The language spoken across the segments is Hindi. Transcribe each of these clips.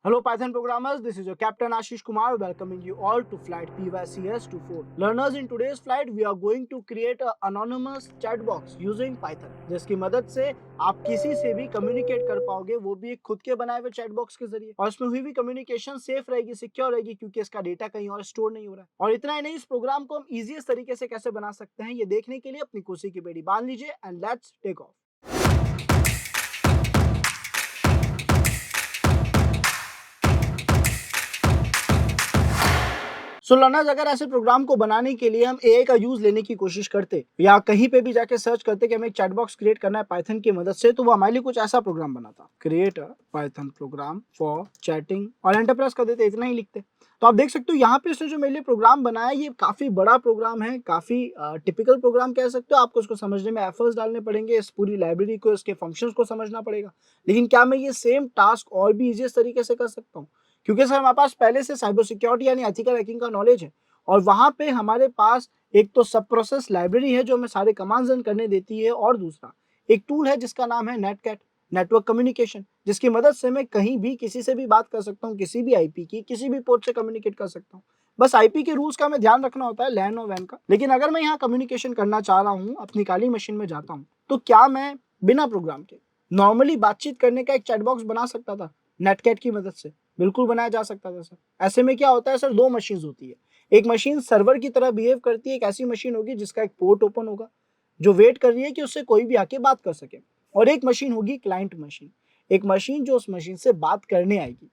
Hello Python programmers, this is your Captain Ashish Kumar welcoming you all to flight PYCS24. Learners, in today's flight we are going to create an anonymous chat box using Python जिसकी मदद से आप किसी से भी कम्युनिकेट कर पाओगे, वो भी एक खुद के बनाए हुए चैट बॉक्स के जरिए। और इसमें हुई भी कम्युनिकेशन सेफ रहेगी, सिक्योर रहेगी, क्योंकि इसका डेटा कहीं और स्टोर नहीं हो रहा है। और इतना ही नहीं, इस प्रोग्राम को हम इजीएस्ट तरीके से कैसे बना सकते हैं ये देखने के लिए अपनी कुर्सी की बेड़ी बांध लीजिए and let's take off. So learners, अगर ऐसे प्रोग्राम को बनाने के लिए हम एआई का यूज लेने की कोशिश करते या कहीं पे भी जाके सर्च करते कि हमें एक चैट बॉक्स क्रिएट करना है पाइथन की मदद से, तो वो हमारे लिए कुछ ऐसा प्रोग्राम बनाता, create a Python programme for chatting, और एंटरप्राइज कर देते, इतना ही लिखते। तो आप देख सकते हो यहाँ पे इसने जो मेरे लिए प्रोग्राम बनाया ये काफी बड़ा प्रोग्राम है, काफी टिपिकल प्रोग्राम कह सकते हो। आपको इसको समझने में एफर्ट्स डालने पड़ेंगे, इस पूरी लाइब्रेरी को, इसके फंक्शंस को समझना पड़ेगा। लेकिन क्या मैं ये सेम टास्क और भी इजीएस्ट तरीके से कर सकता हूँ? क्योंकि सर हमारे पास पहले से साइबर सिक्योरिटी यानी एथिकल हैकिंग का नॉलेज है, और वहां पे हमारे पास एक तो सब प्रोसेस लाइब्रेरी है जो हमें सारे कमांड्स रन करने देती है, और दूसरा एक टूल है जिसका नाम है नेटकैट, नेटवर्क कम्युनिकेशन, जिसकी मदद से मैं कहीं भी किसी से भी बात कर सकता हूँ, किसी भी आईपी की किसी भी पोर्ट से कम्युनिकेट कर सकता हूँ। बस आईपी के रूल्स का हमें ध्यान रखना होता है, लैन और वैन का। लेकिन अगर मैं यहाँ कम्युनिकेशन करना चाह रहा हूँ, अपनी काली मशीन में जाता हूँ, तो क्या मैं बिना प्रोग्राम के नॉर्मली बातचीत करने का एक चैट बॉक्स बना सकता था नेटकैट की मदद से? बिल्कुल बनाया जा सकता था सर। ऐसे में क्या होता है सर, दो मशीन होती है। एक मशीन सर्वर की तरह बिहेव करती है, एक ऐसी मशीन होगी जिसका एक पोर्ट ओपन होगा जो वेट कर रही है कि उससे कोई भी आके बात कर सके, और एक मशीन होगी क्लाइंट मशीन, एक मशीन जो उस मशीन से बात करने आएगी।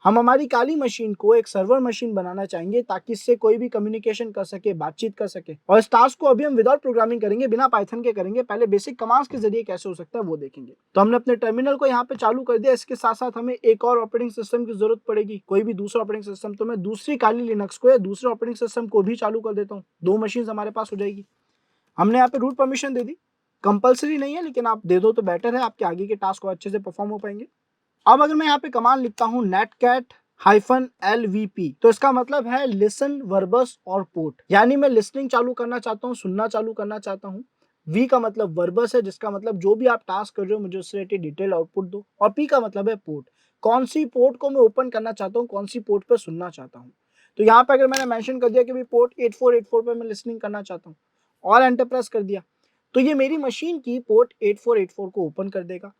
हम हमारी काली मशीन को एक सर्वर मशीन बनाना चाहेंगे ताकि इससे कोई भी कम्युनिकेशन कर सके, बातचीत कर सके। और इस टास्क को अभी हम विदाउट प्रोग्रामिंग करेंगे, बिना पाइथन के करेंगे। पहले बेसिक कमांड्स के जरिए कैसे हो सकता है वो देखेंगे। तो हमने अपने टर्मिनल को यहाँ पे चालू कर दिया। इसके साथ साथ हमें एक और ऑपरेटिंग सिस्टम की जरूरत पड़ेगी, कोई भी दूसरा ऑपरेटिंग सिस्टम। तो मैं दूसरी काली लिनक्स को या दूसरे ऑपरेटिंग सिस्टम को भी चालू कर देता हूँ, दो मशीन हमारे पास हो जाएगी। हमने यहाँ पे रूट परमिशन दे दी, कंपलसरी नहीं है लेकिन आप दे दो तो बेटर है, आपके आगे के टास्क को अच्छे से परफॉर्म हो पाएंगे। अब अगर मैं यहाँ पे कमांड लिखता हूँ netcat-lvp, तो इसका मतलब है लिसन, वर्बस और पोर्ट, यानी मैं लिसनिंग चालू करना चाहता हूँ, सुनना चालू करना चाहता हूँ। वी का मतलब वर्बस है, जिसका मतलब जो भी आप टास्क कर रहे हो मुझे उससे रिलेटेड डिटेल आउटपुट दो, और पी का मतलब है पोर्ट, कौन सी पोर्ट को मैं ओपन करना चाहता हूँ, कौन सी पोर्ट पर सुनना चाहता हूँ। तो यहाँ पे अगर मैंने मेंशन कर दिया कि भाई पोर्ट 8484 पे मैं लिसनिंग करना चाहता हूँ और एंटर प्रेस कर दिया, तो ये मेरी मशीन की पोर्ट 8484 को ओपन कर देगा।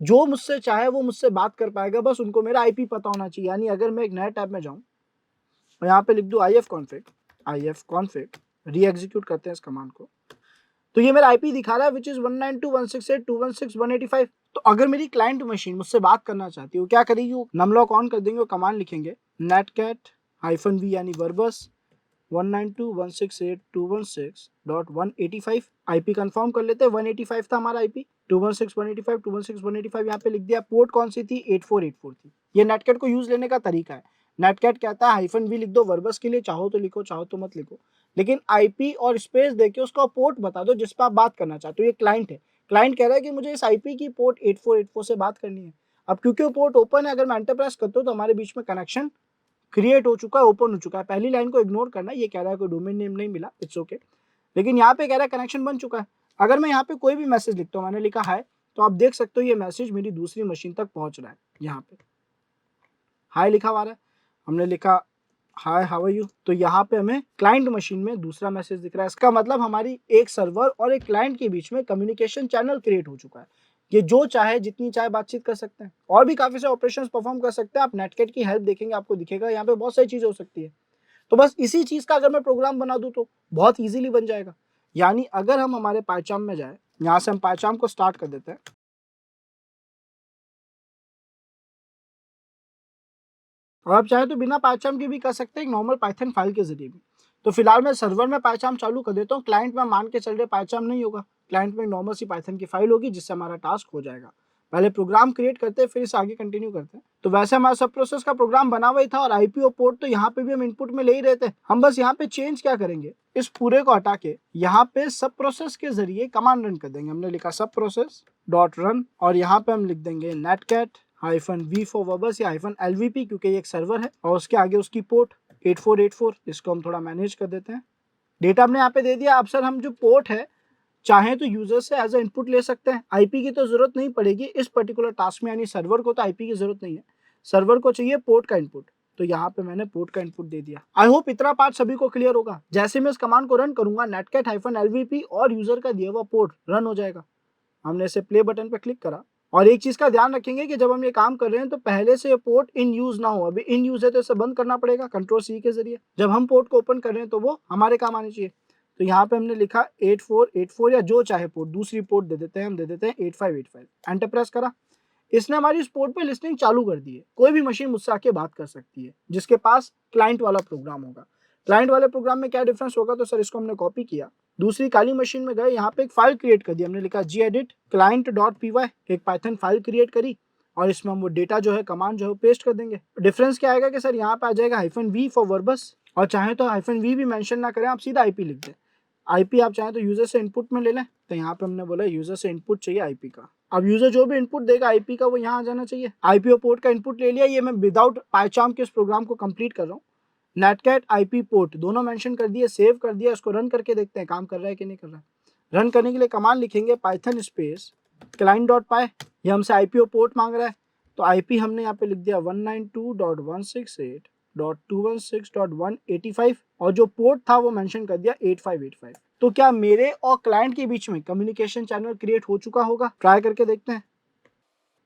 जो मुझसे चाहे वो मुझसे बात कर पाएगा, बस उनको मेरा आईपी पता होना चाहिए। यानी अगर मैं एक नए टैब में जाऊं और यहाँ पे लिख दूं ifconfig री एग्जीक्यूट करते हैं इस कमांड को, तो ये मेरा आईपी दिखा रहा है विच इज 192.168.216.185। तो अगर मेरी क्लाइंट मशीन मुझसे बात करना चाहती है, वो क्या करेगी, वो नमलॉक ऑन कर देंगे, वो कमांड लिखेंगे netcat-v यानी वर्बस 192.168.216.185। आईपी कंफर्म कर लेते हैं, 185 था हमारा आईपी, 216.185, 216.185 यहाँ पे लिख दिया। पोर्ट कौन सी थी, 8484 थी। ये नेटकैट को यूज लेने का तरीका है। नेटकैट कहता है -v लिख दो वर्बस के लिए, चाहो तो लिखो, चाहो तो मत लिखो, लेकिन आईपी और स्पेस देके उसका पोर्ट बता दो जिस पर आप बात करना चाहते हो। ये क्लाइंट है, क्लाइंट कह रहा है कि मुझे इस आईपी की पोर्ट 8484 से बात करनी है। अब क्योंकि वो पोर्ट ओपन है, अगर मैं एंटर प्रेस करता हूँ तो हमारे बीच में कनेक्शन क्रिएट हो चुका है, ओपन हो चुका है। पहली लाइन को इग्नोर करना है, ये कह रहा है कोई डोमेन नेम नहीं मिला, इट्स ओके। लेकिन यहाँ पे कह रहा है कनेक्शन बन चुका है। अगर मैं यहाँ पे कोई भी मैसेज लिखता हूँ, मैंने लिखा हाय, तो आप देख सकते हो ये मैसेज मेरी दूसरी मशीन तक पहुंच रहा है। यहाँ पे हाय लिखा हुआ है, हमने लिखा हाय हाउ आर यू, तो यहाँ पे हमें क्लाइंट मशीन में दूसरा मैसेज दिख रहा है। इसका मतलब हमारी एक सर्वर और एक क्लाइंट के बीच में कम्युनिकेशन चैनल क्रिएट हो चुका है। ये जो चाहे जितनी चाहे बातचीत कर सकते हैं, और भी काफी सारे ऑपरेशंस परफॉर्म कर सकते हैं। आप नेटकैट की हेल्प देखेंगे, आपको दिखेगा यहाँ पे बहुत सारी चीजें हो सकती है। तो बस इसी चीज का अगर मैं प्रोग्राम बना दूं तो बहुत इजीली बन जाएगा। यानी अगर हम हमारे पाइचाम में जाए, यहाँ से हम पाइचाम को स्टार्ट कर देते हैं, और आप चाहे तो बिना पाइचाम के भी कर सकते हैं, एक नॉर्मल पाइथन फाइल के जरिए भी। तो फिलहाल मैं सर्वर में पाइचाम चालू कर देता हूँ, क्लाइंट में मान के चल रहे पाइचाम नहीं होगा, क्लाइंट में नॉर्मल सी पाइथन की फाइल होगी जिससे हमारा टास्क हो जाएगा। पहले प्रोग्राम क्रिएट करते हैं, फिर इसे आगे कंटिन्यू करते हैं। तो वैसे हमारा सब प्रोसेस का प्रोग्राम बना हुआ ही था, और आईपी और पोर्ट तो यहाँ पे भी हम इनपुट में ले ही रहे थे। हम बस यहाँ पे चेंज क्या करेंगे, इस पूरे को हटा के यहाँ पे सब प्रोसेस के जरिए कमांड रन कर देंगे। हमने लिखा सब प्रोसेस डॉट रन, और यहाँ पे हम लिख देंगे नेटकैट -v फॉर वर्बस या -lvp, क्योंकि ये एक सर्वर है, और उसके आगे उसकी पोर्ट 8484। इसको हम थोड़ा मैनेज कर देते हैं। डेटा हमने यहाँ पे दे दिया। अब सर हम जो पोर्ट है चाहे तो यूजर से एज ए इनपुट ले सकते हैं, आईपी की तो जरूरत नहीं पड़ेगी इस पर्टिकुलर टास्क में, यानी सर्वर को तो आईपी की जरूरत नहीं है। सर्वर को चाहिए पोर्ट का इनपुट, तो यहाँ पे मैंने पोर्ट का इनपुट दे दिया। आई होप इतना पार्ट सभी को क्लियर होगा। जैसे मैं इस कमांड को रन करूंगा netcat-lvp और यूजर का दिया हुआ पोर्ट रन हो जाएगा। हमने इसे प्ले बटन पे क्लिक करा और एक चीज का ध्यान रखेंगे कि जब हम ये काम कर रहे हैं तो पहले से ये पोर्ट इन यूज ना हो। अभी इन यूज है तो इसे बंद करना पड़ेगा Ctrl+C के जरिए। जब हम पोर्ट को ओपन कर रहे हैं तो वो हमारे काम आनी चाहिए। तो यहाँ पे हमने लिखा 8484 या जो चाहे पोर्ट, दूसरी पोर्ट दे देते हैं, हम दे देते हैं 8585। एंटर प्रेस करा, इसने हमारी इस पोर्ट पे लिस्टिंग चालू कर दी है। कोई भी मशीन मुझसे आके बात कर सकती है जिसके पास क्लाइंट वाला प्रोग्राम होगा। क्लाइंट वाले प्रोग्राम में क्या डिफरेंस होगा, तो सर इसको हमने कॉपी किया, दूसरी काली मशीन में गए, यहाँ पे एक फाइल क्रिएट कर दी। हमने लिखा gedit client.py, एक पाइथन फाइल क्रिएट करी और इसमें हम वो डेटा जो है, कमांड जो है पेस्ट कर देंगे। डिफरेंस क्या आएगा कि सर यहाँ पे आ जाएगा -v फॉर वर्बस, और चाहे तो -v भी मेंशन ना करें, आप सीधा आईपी लिख दें। आईपी आप चाहें तो यूजर से इनपुट में ले लें, तो यहाँ पे हमने बोला यूजर से इनपुट चाहिए आईपी का। अब यूजर जो भी इनपुट देगा आईपी का वो यहाँ आ जाना चाहिए। आईपी और पोर्ट का इनपुट ले लिया। ये मैं विदाउट पाइचार्म के इस प्रोग्राम को कंप्लीट कर रहा हूँ। नेटकैट आईपी पोर्ट दोनों मेंशन कर दिए, सेव कर दिया। इसको रन करके देखते हैं काम कर रहा है कि नहीं कर रहा है। रन करने के लिए कमांड लिखेंगे पाइथन स्पेस client.py। ये हमसे आईपी और पोर्ट मांग रहा है, तो आईपी हमने यहाँ पे लिख दिया 192.168.216.185 और जो पोर्ट था वो मेंशन कर दिया 8585। तो क्या मेरे और क्लाइंट के बीच में कम्युनिकेशन चैनल क्रिएट हो चुका होगा? ट्राई करके देखते हैं।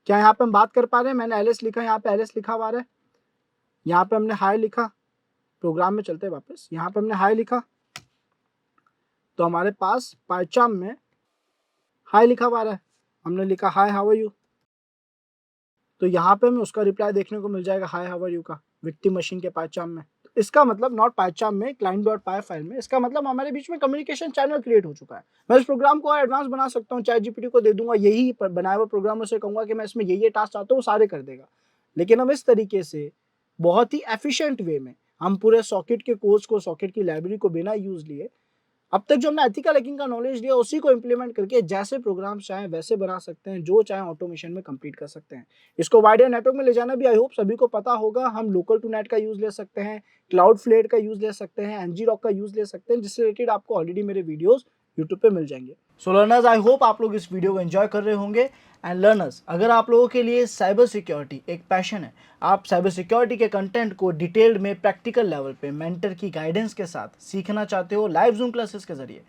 क्या यहाँ पे हम बात कर पा रहे हैं? मैंने एलएस लिखा, यहाँ पे एलएस लिखा हुआ है। यहाँ पे हमने हाई लिखा, प्रोग्राम में चलते हैं वापस। यहाँ पे हमने हाई लिखा तो हमारे पास पाइचार्म में हाई लिखा हुआ है। हमने लिखा हाई हाउ आर यू, तो यहाँ पे हमें उसका रिप्लाई देखने को मिल जाएगा हाई हाउ आर यू का, विक्टिम मशीन के पाइचार्म में। इसका मतलब नॉट पाइचार्म में, client.py फाइल में। इसका मतलब हमारे बीच में कम्युनिकेशन चैनल क्रिएट हो चुका है। मैं इस प्रोग्राम को और एडवांस बना सकता हूँ, ChatGPT को दे दूंगा यही बनाया हुआ प्रोग्राम, उसे कहूंगा कि मैं इसमें ये टास्क चाहता हूँ, सारे कर देगा। लेकिन हम इस तरीके से बहुत ही एफिशिएंट वे में हम पूरे सॉकेट के कोर्स को, सॉकेट की लाइब्रेरी को बिना यूज लिए अब तक जो हमने एथिकल हैकिंग का नॉलेज लिया उसी को इंप्लीमेंट करके जैसे प्रोग्राम चाहें वैसे बना सकते हैं, जो चाहें ऑटोमेशन में कंप्लीट कर सकते हैं। इसको वाइडर नेटवर्क में ले जाना भी आई होप सभी को पता होगा। हम लोकल टू नेट का यूज ले सकते हैं, क्लाउडफ्लेयर का यूज ले सकते हैं, ngrok का यूज ले सकते हैं, जिससे रिलेटेड आपको ऑलरेडी मेरे वीडियोस यूट्यूब पे मिल जाएंगे। सो लर्नर्स, आई होप आप लोग इस वीडियो को एंजॉय कर रहे होंगे। एंड लर्नर्स, अगर आप लोगों के लिए साइबर सिक्योरिटी एक पैशन है, आप साइबर सिक्योरिटी के कंटेंट को डिटेल्ड में प्रैक्टिकल लेवल पे मेंटर की गाइडेंस के साथ सीखना चाहते हो लाइव जूम क्लासेस के जरिए,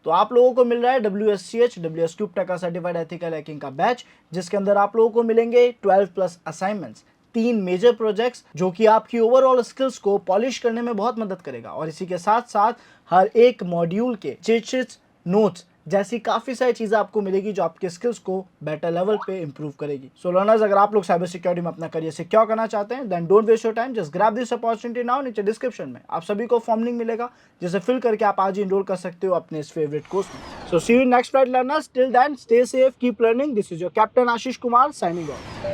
तो आप लोगों को मिल रहा है WSCH WSCube टका सर्टिफाइड एथिकल हैकिंग का बैच, जिसके अंदर आप लोगों को मिलेंगे 12+ असाइनमेंट्स, 3 मेजर प्रोजेक्ट्स, जो कि आपकी ओवरऑल स्किल्स को पॉलिश करने में बहुत मदद करेगा। और इसी के साथ साथ हर एक मॉड्यूल के चीट शीट्स, नोट्स जैसी काफ़ी सारी चीज़ें आपको मिलेगी जो आपके स्किल्स को बेटर लेवल पे इंप्रूव करेगी। सो लर्नर्स, अगर आप लोग साइबर सिक्योरिटी में अपना करियर सिक्योर करना चाहते हैं, then don't waste your time, just grab this opportunity now. नीचे डिस्क्रिप्शन में आप सभी को फॉर्म लिंक मिलेगा, जिसे फिल करके आप आज ही इनरोल कर सकते हो अपने इस फेवरेट कोर्स में। So see you next flight learners, till then stay safe, keep learning. This is your captain Ashish Kumar signing of.